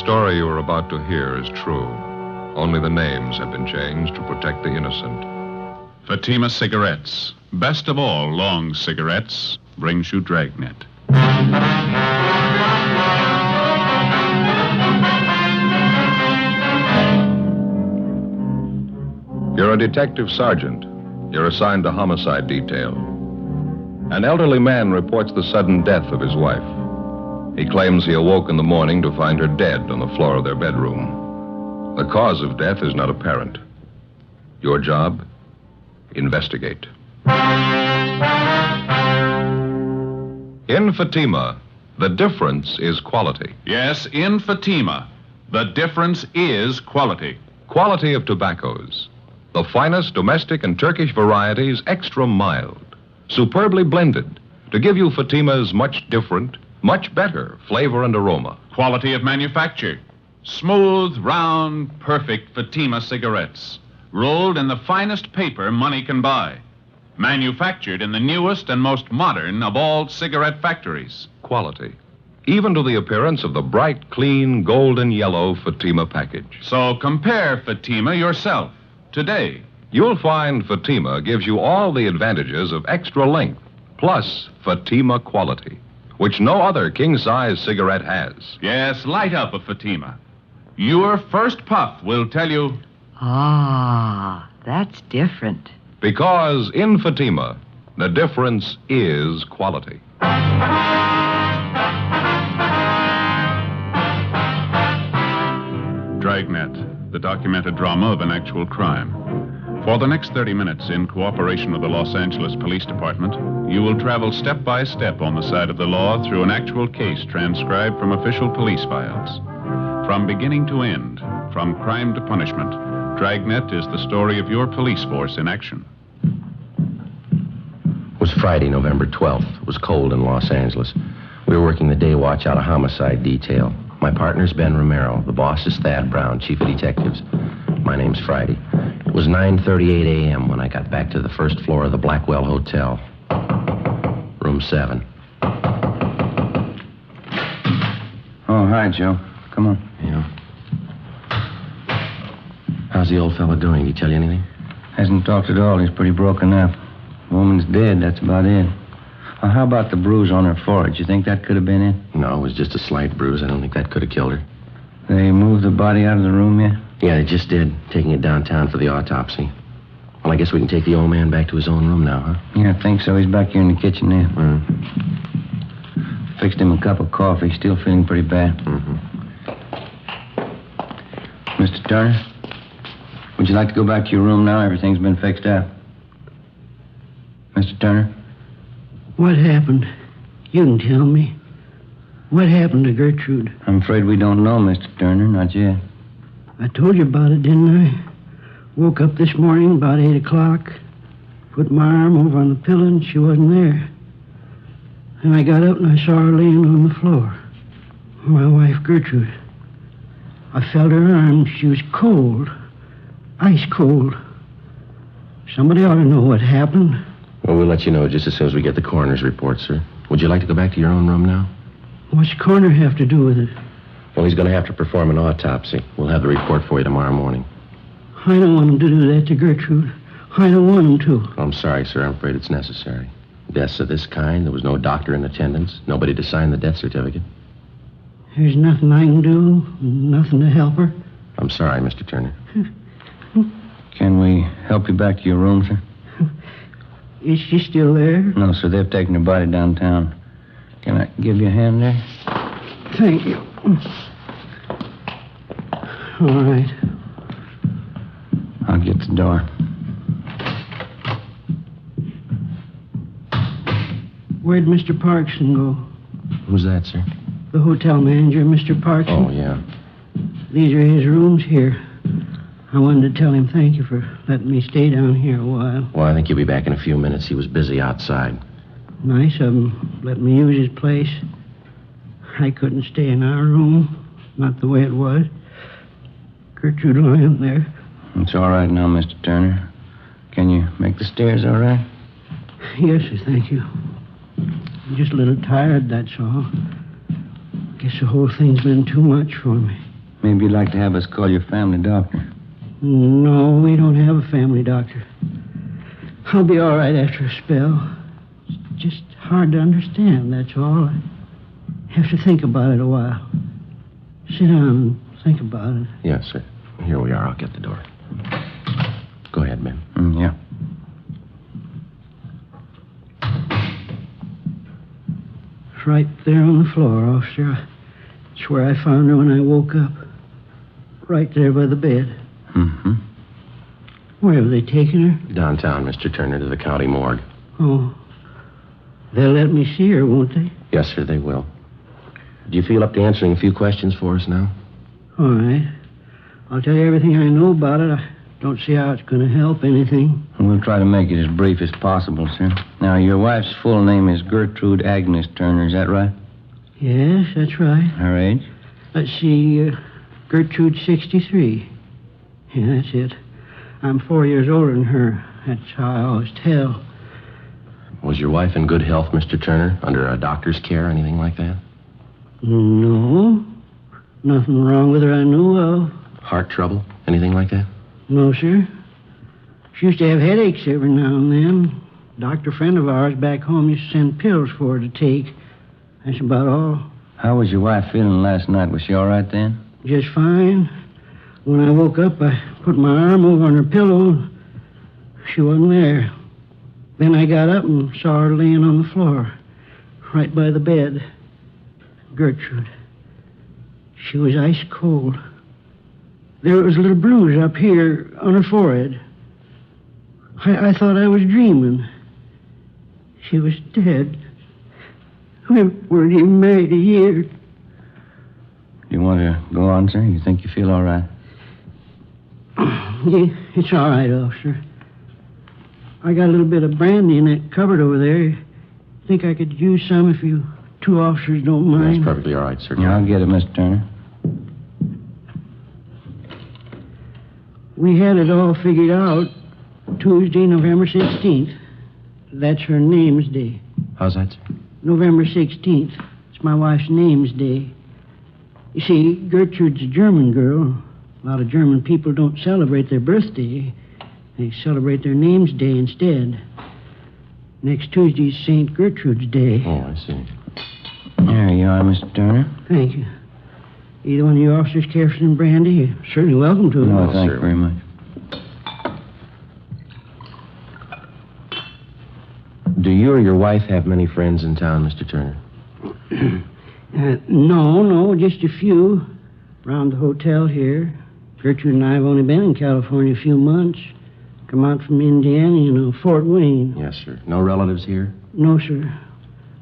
story you are about to hear is true. Only the names have been changed to protect the innocent. Fatima Cigarettes, best of all long cigarettes, brings you Dragnet. You're a detective sergeant. You're assigned to homicide detail. An elderly man reports the sudden death of his wife. He claims he awoke in the morning to find her dead on the floor of their bedroom. The cause of death is not apparent. Your job? Investigate. In Fatima, the difference is quality. Yes, in Fatima, the difference is quality. Quality of tobaccos. The finest domestic and Turkish varieties, extra mild. Superbly blended to give you Fatima's much different, much better flavor and aroma. Quality of manufacture. Smooth, round, perfect Fatima cigarettes. Rolled in the finest paper money can buy. Manufactured in the newest and most modern of all cigarette factories. Quality. Even to the appearance of the bright, clean, golden yellow Fatima package. So compare Fatima yourself today. You'll find Fatima gives you all the advantages of extra length, plus Fatima quality, which no other king-size cigarette has. Yes, light up a Fatima. Your first puff will tell you... Ah, that's different. Because in Fatima, the difference is quality. Dragnet, the documented drama of an actual crime. For the next 30 minutes, in cooperation with the Los Angeles Police Department, you will travel step by step on the side of the law through an actual case transcribed from official police files. From beginning to end, from crime to punishment, Dragnet is the story of your police force in action. It was Friday, November 12th. It was cold in Los Angeles. We were working the day watch out of homicide detail. My partner's Ben Romero. The boss is Thad Brown, chief of detectives. My name's Friday. It was 9:38 a.m. when I got back to the first floor of the Blackwell Hotel. Room 7. Oh, hi, Joe. Come on. Yeah. How's the old fella doing? Did he tell you anything? Hasn't talked at all. He's pretty broken up. Woman's dead, that's about it. How about the bruise on her forehead? You think that could have been it? No, it was just a slight bruise. I don't think that could have killed her. They moved the body out of the room yet? Yeah, they just did, taking it downtown for the autopsy. Well, I guess we can take the old man back to his own room now, huh? Yeah, I think so. He's back here in the kitchen there. Fixed him a cup of coffee. Still feeling pretty bad. Mr. Turner, would you like to go back to your room now? Everything's been fixed up. Mr. Turner? What happened? You can tell me. What happened to Gertrude? I'm afraid we don't know, Mr. Turner. Not yet. I told you about it, didn't I? Woke up this morning about 8 o'clock. Put my arm over on the pillow and she wasn't there. And I got up and I saw her laying on the floor. My wife, Gertrude. I felt her arm. She was cold. Ice cold. Somebody ought to know what happened. Well, we'll let you know just as soon as we get the coroner's report, sir. Would you like to go back to your own room now? What's the coroner have to do with it? Well, he's going to have to perform an autopsy. We'll have the report for you tomorrow morning. I don't want him to do that to Gertrude. I don't want him to. I'm sorry, sir. I'm afraid it's necessary. Deaths of this kind, there was no doctor in attendance, nobody to sign the death certificate. There's nothing I can do, nothing to help her. I'm sorry, Mr. Turner. Can we help you back to your room, sir? Is she still there? No, sir. They've taken her body downtown. Can I give you a hand there? Thank you. All right. I'll get the door. Where'd Mr. Parkson go? Who's that, sir? The hotel manager, Mr. Parkson. Oh, yeah. These are his rooms here. I wanted to tell him thank you for letting me stay down here a while. Well, I think he'll be back in a few minutes. He was busy outside. Nice of him. Let me use his place. I couldn't stay in our room. Not the way it was. Gertrude lying there. It's all right now, Mr. Turner. Can you make the stairs all right? Yes, sir, thank you. I'm just a little tired, that's all. Guess the whole thing's been too much for me. Maybe you'd like to have us call your family doctor. No, we don't have a family doctor. I'll be all right after a spell. It's just hard to understand, that's all. I have to think about it a while. Sit down and think about it. Yes, sir. Here we are. I'll get the door. Go ahead, Ben. Yeah. It's right there on the floor, officer. It's where I found her when I woke up. Right there by the bed. Mm-hmm. Where have they taken her? Downtown, Mr. Turner, to the county morgue. Oh. They'll let me see her, won't they? Yes, sir, they will. Do you feel up to answering a few questions for us now? All right. I'll tell you everything I know about it. I don't see how it's going to help anything. We'll try to make it as brief as possible, sir. Now, your wife's full name is Gertrude Agnes Turner, is that right? Yes, that's right. Her age? Let's see, Gertrude, 63. Yeah, that's it. I'm 4 years older than her. That's how I always tell. Was your wife in good health, Mr. Turner? Under a doctor's care, anything like that? No. Nothing wrong with her I know of. Heart trouble? Anything like that? No, sir. She used to have headaches every now and then. A doctor friend of ours back home used to send pills for her to take. That's about all. How was your wife feeling last night? Was she all right then? Just fine. When I woke up, I put my arm over on her pillow. She wasn't there. Then I got up and saw her laying on the floor, right by the bed. Gertrude. She was ice cold. There was a little bruise up here on her forehead. I thought I was dreaming. She was dead. We weren't even married a year. Do you want to go on, sir? You think you feel all right? Yeah, it's all right, officer. I got a little bit of brandy in that cupboard over there. Think I could use some if you two officers don't mind? That's perfectly all right, sir. Yeah, I'll get it, Mr. Turner. We had it all figured out Tuesday, November 16th. That's her name's day. How's that, sir? November 16th. It's my wife's name's day. You see, Gertrude's a German girl. A lot of German people don't celebrate their birthday. They celebrate their name's day instead. Next Tuesday's St. Gertrude's Day. Oh, I see. There you are, Mr. Turner. Thank you. Either one of you officers care for some brandy? You're certainly welcome to it. No, thank you very much. Do you or your wife have many friends in town, Mr. Turner? No, just a few. Around the hotel here. Gertrude and I have only been in California a few months. Come out from Indiana, Fort Wayne. Yes, sir. No relatives here? No, sir.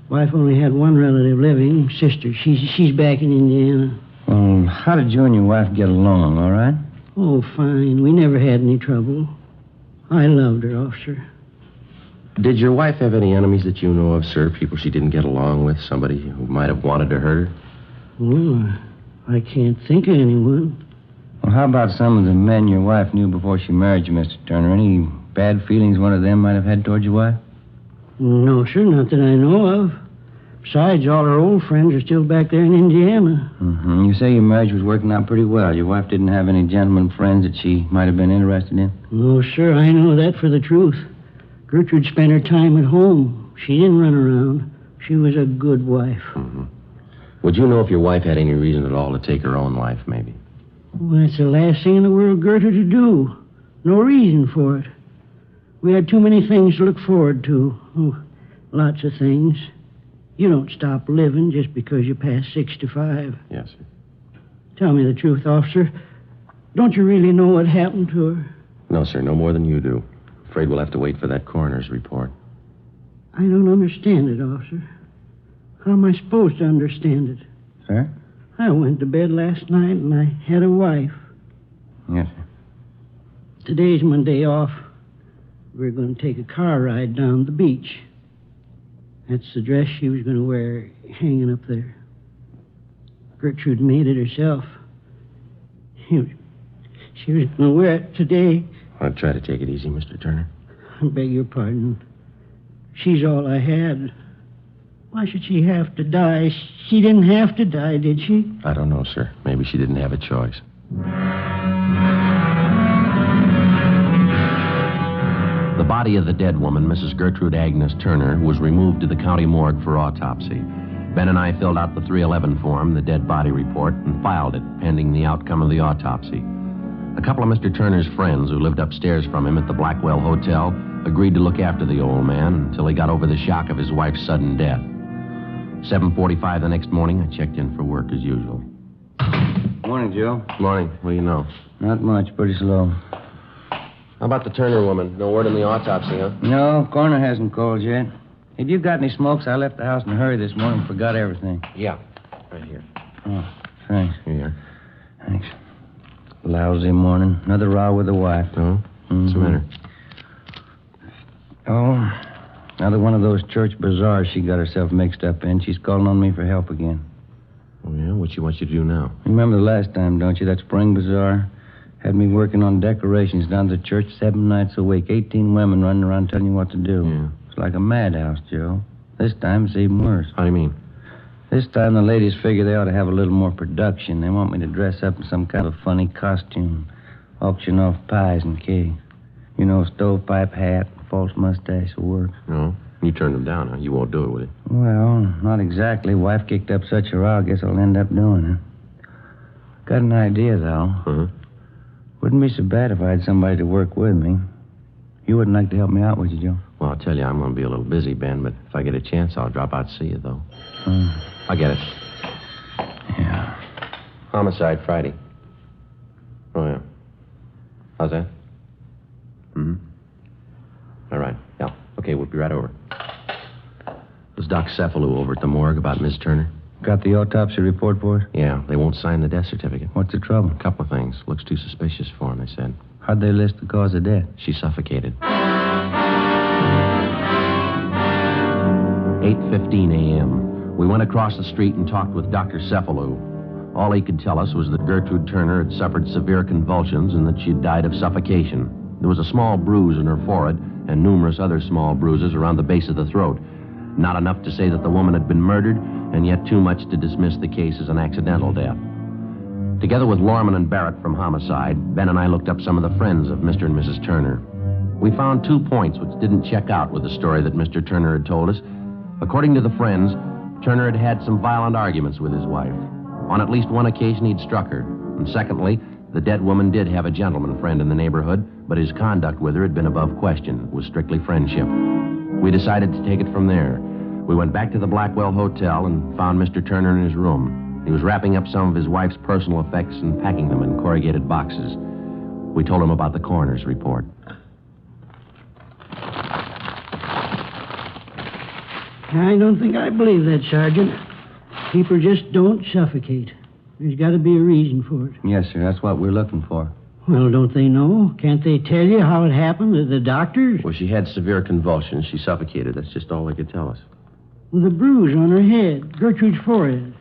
Wife only had one relative living, sister. She's back in Indiana. Well, how did you and your wife get along, all right? Oh, fine. We never had any trouble. I loved her, officer. Did your wife have any enemies that you know of, sir? People she didn't get along with? Somebody who might have wanted to hurt her? Well, I can't think of anyone. Well, how about some of the men your wife knew before she married you, Mr. Turner? Any bad feelings one of them might have had towards your wife? No, sir, not that I know of. Besides, all her old friends are still back there in Indiana. Mm-hmm. You say your marriage was working out pretty well. Your wife didn't have any gentleman friends that she might have been interested in? No, sir, I know that for the truth. Gertrude spent her time at home. She didn't run around. She was a good wife. Mm-hmm. Would you know if your wife had any reason at all to take her own life, maybe? Well, that's the last thing in the world Gertrude to do. No reason for it. We had too many things to look forward to. Oh, lots of things. You don't stop living just because you pass 65. Yes, sir. Tell me the truth, officer. Don't you really know what happened to her? No, sir, no more than you do. Afraid we'll have to wait for that coroner's report. I don't understand it, officer. How am I supposed to understand it? Sir? I went to bed last night and I had a wife. Yes, sir. Today's my day off. We're going to take a car ride down the beach. That's the dress she was going to wear hanging up there. Gertrude made it herself. She was going to wear it today. I'll try to take it easy, Mr. Turner. I beg your pardon. She's all I had. Why should she have to die? She didn't have to die, did she? I don't know, sir. Maybe she didn't have a choice. The body of the dead woman, Mrs. Gertrude Agnes Turner, was removed to the county morgue for autopsy. Ben and I filled out the 311 form, the dead body report, and filed it, pending the outcome of the autopsy. A couple of Mr. Turner's friends who lived upstairs from him at the Blackwell Hotel agreed to look after the old man until he got over the shock of his wife's sudden death. 7:45 the next morning, I checked in for work as usual. Morning, Joe. Morning. What do you know? Not much. Pretty slow. How about the Turner woman? No word on the autopsy, huh? No, coroner hasn't called yet. Have you got any smokes? I left the house in a hurry this morning and forgot everything. Yeah. Right here. Oh, thanks. Here. Thanks. Lousy morning. Another row with the wife. Oh? What's the matter? Oh, another one of those church bazaars she got herself mixed up in. She's calling on me for help again. Oh, yeah? What she wants you to do now? Remember the last time, don't you? That spring bazaar? Had me working on decorations down to the church 7 nights a week. 18 women running around telling you what to do. Yeah. It's like a madhouse, Joe. This time it's even worse. How do you mean? This time the ladies figure they ought to have a little more production. They want me to dress up in some kind of a funny costume. Auction off pies and cake. You know, stovepipe hat, false mustache will work. No? You turned them down, huh? You won't do it, will you? Well, not exactly. Wife kicked up such a row, I guess I'll end up doing it. Got an idea, though. Uh-huh. Wouldn't be so bad if I had somebody to work with me. You wouldn't like to help me out, would you, Joe? Well, I'll tell you, I'm going to be a little busy, Ben, but if I get a chance, I'll drop out to see you, though. I'll get it. Yeah. Homicide Friday. Oh, yeah. How's that? Mm-hmm. All right. Yeah. Okay, we'll be right over. Was Doc Cephalou over at the morgue about Miss Turner? Got the autopsy report for her? Yeah, they won't sign the death certificate. What's the trouble? A couple of things. Looks too suspicious for him, they said. How'd they list the cause of death? She suffocated. 8:15 a.m. We went across the street and talked with Dr. Cephalou. All he could tell us was that Gertrude Turner had suffered severe convulsions and that she had died of suffocation. There was a small bruise in her forehead and numerous other small bruises around the base of the throat. Not enough to say that the woman had been murdered, and yet too much to dismiss the case as an accidental death. Together with Lorman and Barrett from Homicide, Ben and I looked up some of the friends of Mr. and Mrs. Turner. We found 2 points which didn't check out with the story that Mr. Turner had told us. According to the friends, Turner had had some violent arguments with his wife. On at least one occasion, he'd struck her. And secondly, the dead woman did have a gentleman friend in the neighborhood, but his conduct with her had been above question. It was strictly friendship. We decided to take it from there. We went back to the Blackwell Hotel and found Mr. Turner in his room. He was wrapping up some of his wife's personal effects and packing them in corrugated boxes. We told him about the coroner's report. I don't think I believe that, Sergeant. People just don't suffocate. There's got to be a reason for it. Yes, sir. That's what we're looking for. Well, don't they know? Can't they tell you how it happened? The doctors? Well, she had severe convulsions. She suffocated. That's just all they could tell us. With a bruise on her head, Gertrude's forehead.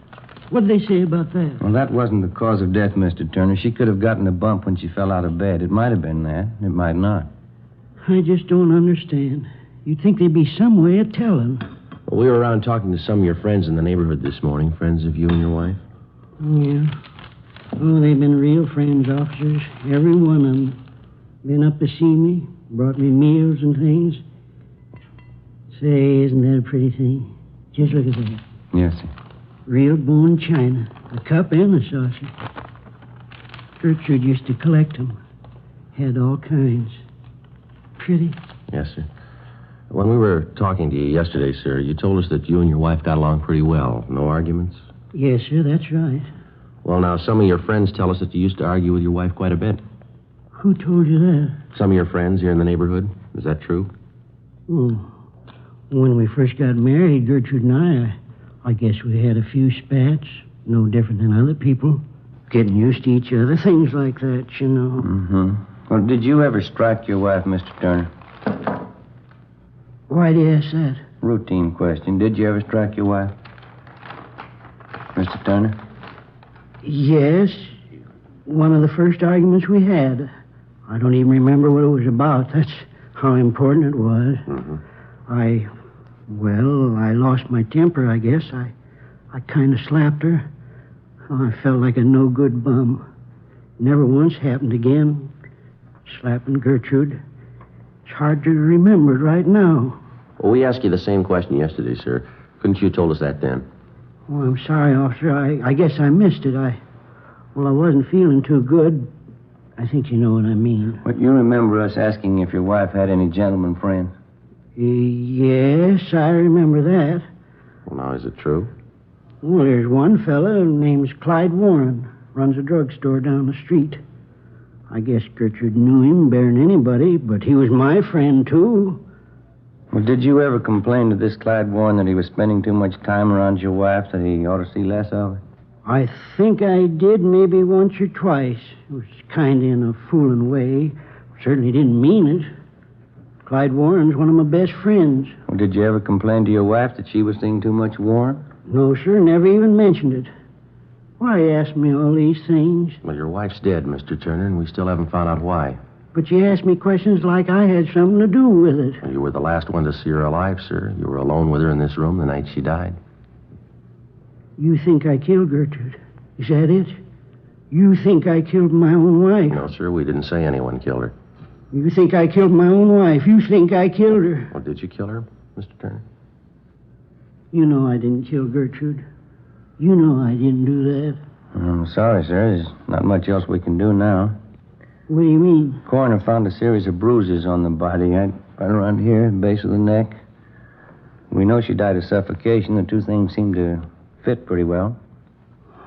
What'd they say about that? Well, that wasn't the cause of death, Mr. Turner. She could have gotten a bump when she fell out of bed. It might have been that. It might not. I just don't understand. You'd think there'd be some way of telling. Well, we were around talking to some of your friends in the neighborhood this morning, friends of you and your wife. Yeah. Oh, they've been real friends, officers. Every one of them. Been up to see me, brought me meals and things. Say, isn't that a pretty thing? Just look at that. Yes, sir. Real bone china. The cup and the saucer. Gertrude used to collect them. Had all kinds. Pretty. Yes, sir. When we were talking to you yesterday, sir, you told us that you and your wife got along pretty well. No arguments? Yes, sir, that's right. Well, now, some of your friends tell us that you used to argue with your wife quite a bit. Who told you that? Some of your friends here in the neighborhood. Is that true? Oh. When we first got married, Gertrude and I guess we had a few spats. No different than other people. Getting used to each other, things like that, you know. Mm-hmm. Well, did you ever strike your wife, Mr. Turner? Why do you ask that? Routine question. Did you ever strike your wife? Mr. Turner? Yes. One of the first arguments we had. I don't even remember what it was about. That's how important it was. Mm-hmm. I Well, I lost my temper, I guess. I kind of slapped her. Oh, I felt like a no-good bum. Never once happened again. Slapping Gertrude. It's hard to remember it right now. Well, we asked you the same question yesterday, sir. Couldn't you have told us that then? Oh, I'm sorry, officer. I guess I missed it. I wasn't feeling too good. I think you know what I mean. But you remember us asking if your wife had any gentleman friends? Yes, I remember that. Well, now, is it true? Well, there's one fella name's Clyde Warren. Runs a drugstore down the street. I guess Gertrude knew him better than anybody, but he was my friend, too. Well, did you ever complain to this Clyde Warren that he was spending too much time around your wife, that he ought to see less of her? I think I did maybe once or twice. It was kind of in a fooling way. Certainly didn't mean it. Clyde Warren's one of my best friends. Well, did you ever complain to your wife that she was seeing too much Warren? No, sir, never even mentioned it. Why you ask me all these things? Well, your wife's dead, Mr. Turner, and we still haven't found out why. But you ask me questions like I had something to do with it. Well, you were the last one to see her alive, sir. You were alone with her in this room the night she died. You think I killed Gertrude? Is that it? You think I killed my own wife? No, sir, we didn't say anyone killed her. You think I killed my own wife? You think I killed her? Well, did you kill her, Mr. Turner? You know I didn't kill Gertrude. You know I didn't do that. I'm sorry, sir. There's not much else we can do now. What do you mean? The coroner found a series of bruises on the body, right around here, base of the neck. We know she died of suffocation. The two things seem to fit pretty well.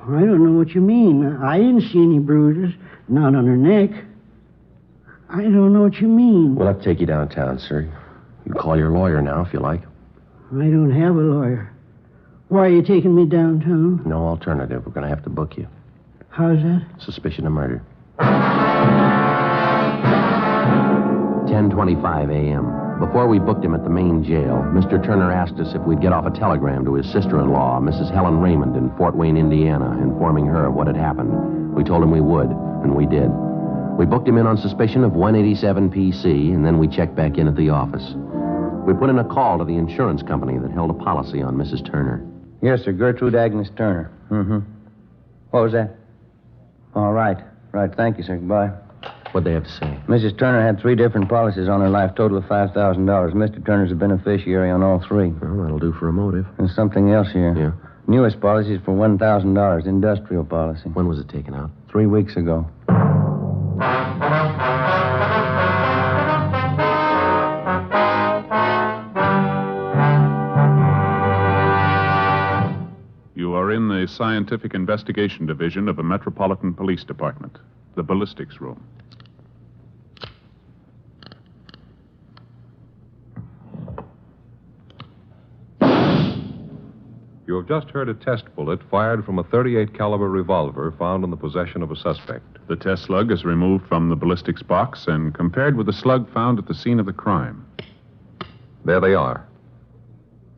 I don't know what you mean. I didn't see any bruises, not on her neck. I don't know what you mean. We'll have to take you downtown, sir. You can call your lawyer now if you like. I don't have a lawyer. Why are you taking me downtown? No alternative. We're going to have to book you. How's that? Suspicion of murder. 10:25 a.m. Before we booked him at the main jail, Mr. Turner asked us if we'd get off a telegram to his sister-in-law, Mrs. Helen Raymond, in Fort Wayne, Indiana, informing her of what had happened. We told him we would, and we did. We booked him in on suspicion of 187 PC, and then we checked back in at the office. We put in a call to the insurance company that held a policy on Mrs. Turner. Yes, sir. Gertrude Agnes Turner. Mm-hmm. What was that? All right. Right. Thank you, sir. Goodbye. What'd they have to say? Mrs. Turner had 3 different policies on her life, total of $5,000. Mr. Turner's a beneficiary on all 3. Well, that'll do for a motive. There's something else here. Yeah? Newest policy is for $1,000, industrial policy. When was it taken out? 3 weeks ago. You are in the Scientific Investigation Division of the Metropolitan Police Department, the ballistics room. You have just heard a test bullet fired from a .38 caliber revolver found in the possession of a suspect. The test slug is removed from the ballistics box and compared with the slug found at the scene of the crime. There they are.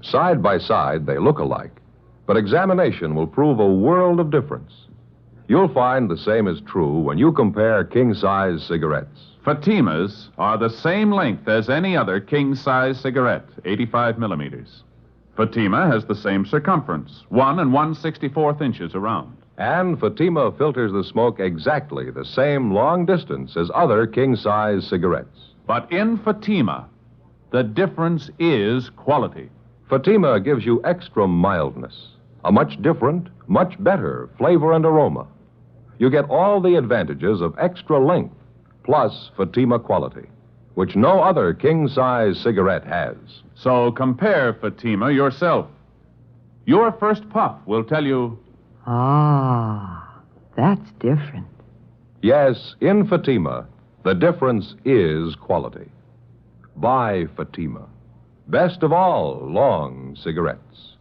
Side by side, they look alike, but examination will prove a world of difference. You'll find the same is true when you compare king-size cigarettes. Fatimas are the same length as any other king-size cigarette, 85 millimeters. Fatima has the same circumference, 1 1/64 inches around. And Fatima filters the smoke exactly the same long distance as other king-size cigarettes. But in Fatima, the difference is quality. Fatima gives you extra mildness, a much different, much better flavor and aroma. You get all the advantages of extra length, plus Fatima quality, which no other king-size cigarette has. So compare Fatima yourself. Your first puff will tell you... Ah, that's different. Yes, in Fatima, the difference is quality. Buy Fatima. Best of all long cigarettes.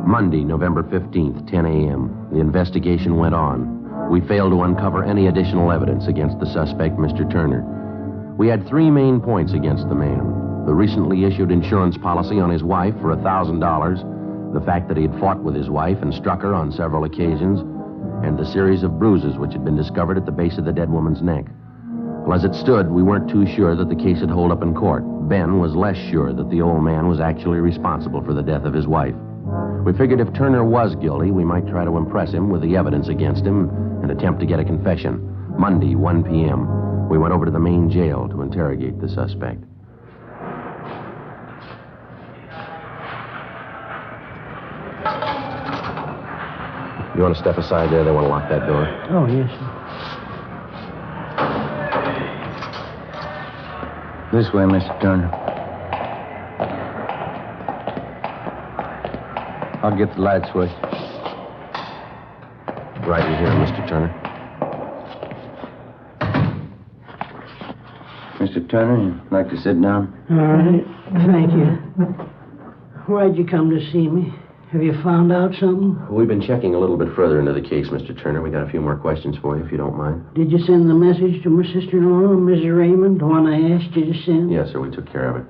Monday, November 15th, 10 a.m. The investigation went on. We failed to uncover any additional evidence against the suspect, Mr. Turner. We had 3 main points against the man. The recently issued insurance policy on his wife for $1,000, the fact that he had fought with his wife and struck her on several occasions, and the series of bruises which had been discovered at the base of the dead woman's neck. Well, as it stood, we weren't too sure that the case would hold up in court. Ben was less sure that the old man was actually responsible for the death of his wife. We figured if Turner was guilty, we might try to impress him with the evidence against him and attempt to get a confession. Monday, 1 p.m., we went over to the main jail to interrogate the suspect. You want to step aside there? They want to lock that door. Oh, yes, sir. This way, Mr. Turner. I'll get the light switch. Right in here, Mr. Turner. Mr. Turner, you'd like to sit down? All right. Thank you. Why'd you come to see me? Have you found out something? We've been checking a little bit further into the case, Mr. Turner. We got a few more questions for you, if you don't mind. Did you send the message to my sister-in-law, Mrs. Raymond, the one I asked you to send? Yes, sir, we took care of it.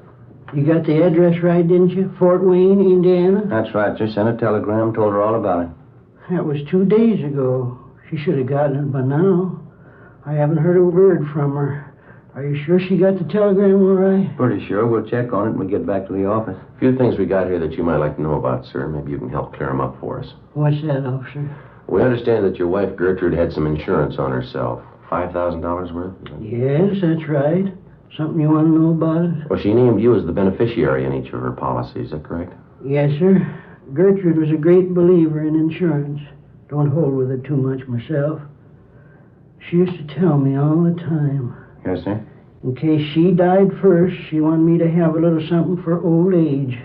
You got the address right, didn't you? Fort Wayne, Indiana? That's right, sir. Sent a telegram, told her all about it. That was 2 days ago. She should have gotten it by now. I haven't heard a word from her. Are you sure she got the telegram all right? Pretty sure. We'll check on it when we get back to the office. A few things we got here that you might like to know about, sir. Maybe you can help clear them up for us. What's that, officer? We understand that your wife, Gertrude, had some insurance on herself. $5,000 worth? Yes, that's right. Something you want to know about it? Well, she named you as the beneficiary in each of her policies. Is that correct? Yes, sir. Gertrude was a great believer in insurance. Don't hold with it too much myself. She used to tell me all the time. Yes, sir. In case she died first, she wanted me to have a little something for old age.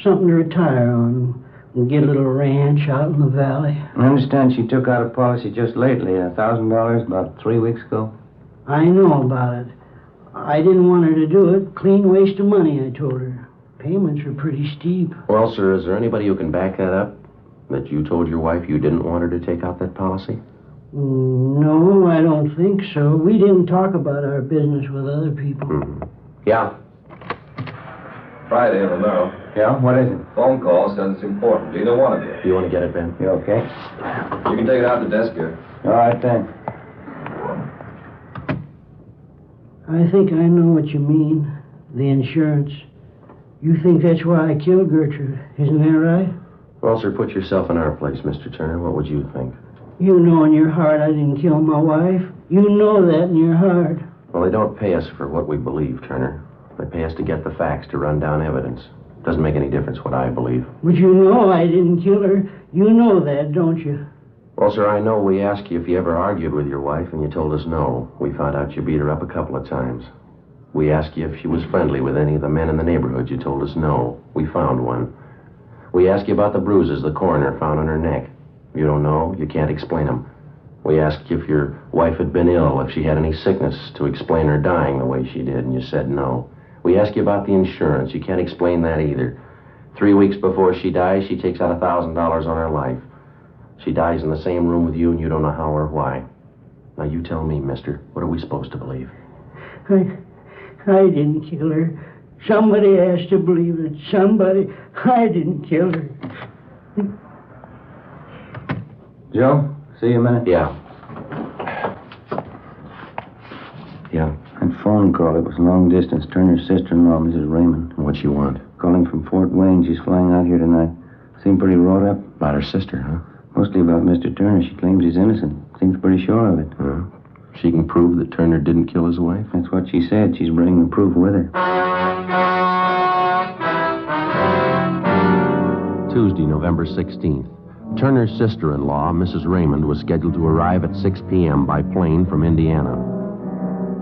Something to retire on and get a little ranch out in the valley. I understand she took out a policy just lately, $1,000 about 3 weeks ago. I know about it. I didn't want her to do it. Clean waste of money, I told her. Payments are pretty steep. Well, sir, is there anybody who can back that up? That you told your wife you didn't want her to take out that policy? No, I don't think so. We didn't talk about our business with other people. Mm-hmm. Yeah. Friday, Romero. Yeah? What is it? Phone call says it's important. Either one of you. You want to get it, Ben? You okay? You can take it out the desk here. All right, thanks. I think I know what you mean. The insurance. You think that's why I killed Gertrude, isn't that right? Well, sir, put yourself in our place, Mr. Turner. What would you think? You know in your heart I didn't kill my wife. You know that in your heart. Well, they don't pay us for what we believe, Turner. They pay us to get the facts, to run down evidence. Doesn't make any difference what I believe. But you know I didn't kill her. You know that, don't you? Well, sir, I know we asked you if you ever argued with your wife, and you told us no. We found out you beat her up a couple of times. We asked you if she was friendly with any of the men in the neighborhood. You told us no. We found one. We asked you about the bruises the coroner found on her neck. You don't know. You can't explain them. We asked you if your wife had been ill, if she had any sickness to explain her dying the way she did, and you said no. We asked you about the insurance. You can't explain that either. 3 weeks before she dies, she takes out $1,000 on her life. She dies in the same room with you, and you don't know how or why. Now, you tell me, mister, what are we supposed to believe? I didn't kill her. Somebody has to believe it. Somebody. I didn't kill her. Joe, see you a minute. Yeah. Yeah. That phone call, it was long distance. Turner's sister-in-law, Mrs. Raymond. What you want? Calling from Fort Wayne. She's flying out here tonight. Seemed pretty wrought up. About her sister, huh? Mostly about Mr. Turner. She claims he's innocent. Seems pretty sure of it. She can prove that Turner didn't kill his wife? That's what she said. She's bringing the proof with her. Tuesday, November 16th. Turner's sister-in-law, Mrs. Raymond, was scheduled to arrive at 6 p.m. by plane from Indiana.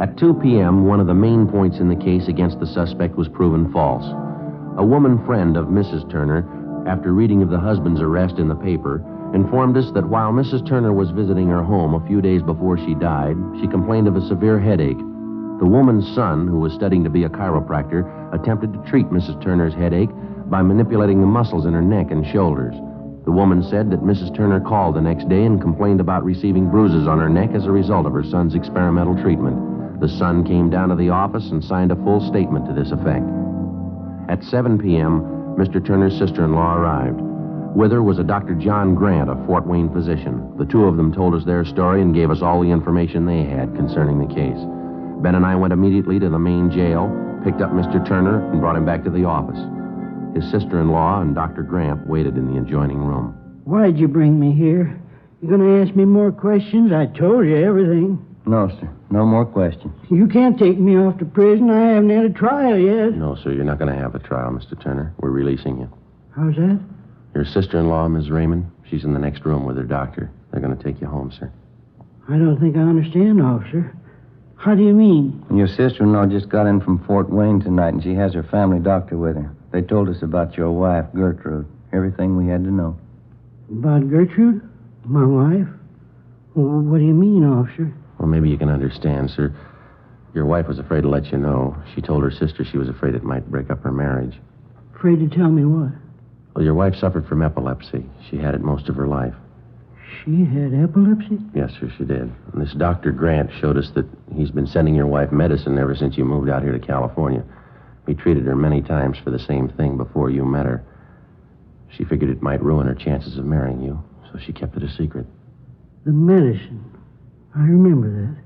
At 2 p.m., one of the main points in the case against the suspect was proven false. A woman friend of Mrs. Turner, after reading of the husband's arrest in the paper, informed us that while Mrs. Turner was visiting her home a few days before she died, she complained of a severe headache. The woman's son, who was studying to be a chiropractor, attempted to treat Mrs. Turner's headache by manipulating the muscles in her neck and shoulders. The woman said that Mrs. Turner called the next day and complained about receiving bruises on her neck as a result of her son's experimental treatment. The son came down to the office and signed a full statement to this effect. At 7 p.m., Mr. Turner's sister-in-law arrived. With her was a Dr. John Grant, a Fort Wayne physician. The two of them told us their story and gave us all the information they had concerning the case. Ben and I went immediately to the main jail, picked up Mr. Turner, and brought him back to the office. His sister-in-law and Dr. Grant waited in the adjoining room. Why'd you bring me here? You gonna ask me more questions? I told you everything. No, sir. No more questions. You can't take me off to prison. I haven't had a trial yet. No, sir, you're not going to have a trial, Mr. Turner. We're releasing you. How's that? Your sister-in-law, Ms. Raymond, she's in the next room with her doctor. They're going to take you home, sir. I don't think I understand, officer. How do you mean? Your sister-in-law just got in from Fort Wayne tonight, and she has her family doctor with her. They told us about your wife, Gertrude. Everything we had to know. About Gertrude? My wife? Well, what do you mean, officer? Well, maybe you can understand, sir. Your wife was afraid to let you know. She told her sister she was afraid it might break up her marriage. Afraid to tell me what? Well, your wife suffered from epilepsy. She had it most of her life. She had epilepsy? Yes, sir, she did. And this Dr. Grant showed us that he's been sending your wife medicine ever since you moved out here to California. We treated her many times for the same thing before you met her. She figured it might ruin her chances of marrying you, so she kept it a secret. The medicine. I remember that.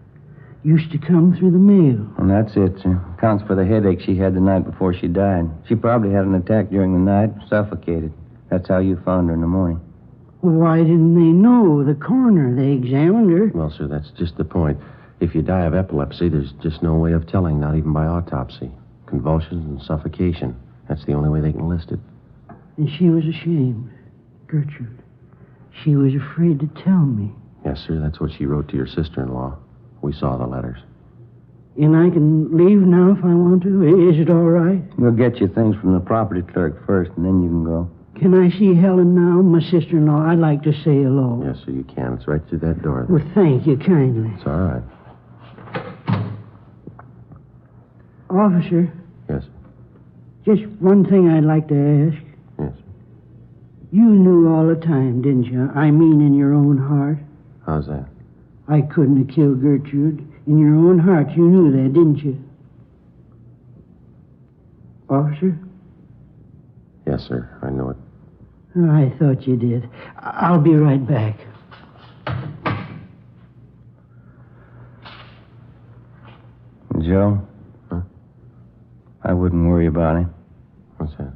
Used to come through the mail. And that's it, sir. Counts for the headache she had the night before she died. She probably had an attack during the night, suffocated. That's how you found her in the morning. Well, why didn't they know? The coroner, they examined her. Well, sir, that's just the point. If you die of epilepsy, there's just no way of telling, not even by autopsy. Convulsions and suffocation. That's the only way they can list it. And she was ashamed. Gertrude. She was afraid to tell me. Yes, sir, that's what she wrote to your sister-in-law. We saw the letters. And I can leave now if I want to? Is it all right? We'll get you things from the property clerk first, and then you can go. Can I see Helen now, my sister-in-law? I'd like to say hello. Yes, sir, you can. It's right through that door there. Well, thank you kindly. It's all right. Officer, Yes, just one thing I'd like to ask. yes. You knew all the time, didn't you? I mean in your own heart. How's that? I couldn't have killed Gertrude. In your own heart, you knew that, didn't you? Officer? Yes, sir, I know it. I thought you did. I'll be right back. Joe? Huh? I wouldn't worry about him. What's that?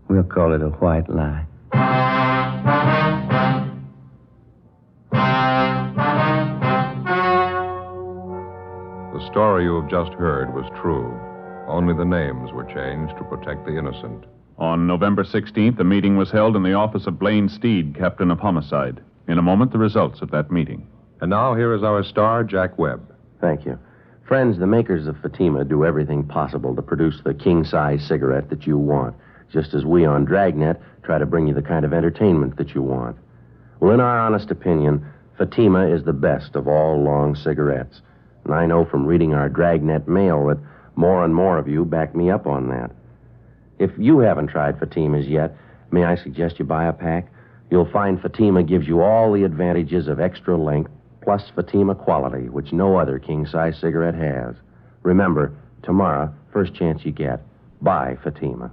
We'll call it a white lie. The story you have just heard was true. Only the names were changed to protect the innocent. On November 16th, a meeting was held in the office of Blaine Steed, captain of homicide. In a moment, the results of that meeting. And now here is our star, Jack Webb. Thank you. Friends, the makers of Fatima do everything possible to produce the king-size cigarette that you want, just as we on Dragnet try to bring you the kind of entertainment that you want. Well, in our honest opinion, Fatima is the best of all long cigarettes. And I know from reading our Dragnet mail that more and more of you back me up on that. If you haven't tried Fatimas yet, may I suggest you buy a pack? You'll find Fatima gives you all the advantages of extra length, plus Fatima quality, which no other king-size cigarette has. Remember, tomorrow, first chance you get, buy Fatima.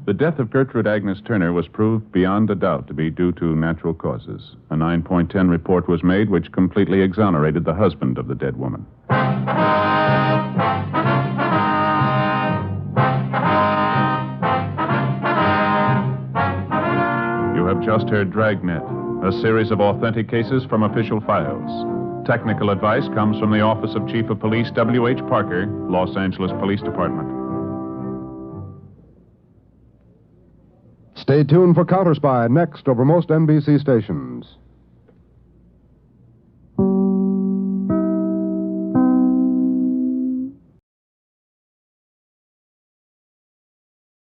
The death of Gertrude Agnes Turner was proved beyond a doubt to be due to natural causes. A 9.10 report was made which completely exonerated the husband of the dead woman. You have just heard Dragnet, a series of authentic cases from official files. Technical advice comes from the Office of Chief of Police W.H. Parker, Los Angeles Police Department. Stay tuned for Counterspy next over most NBC stations.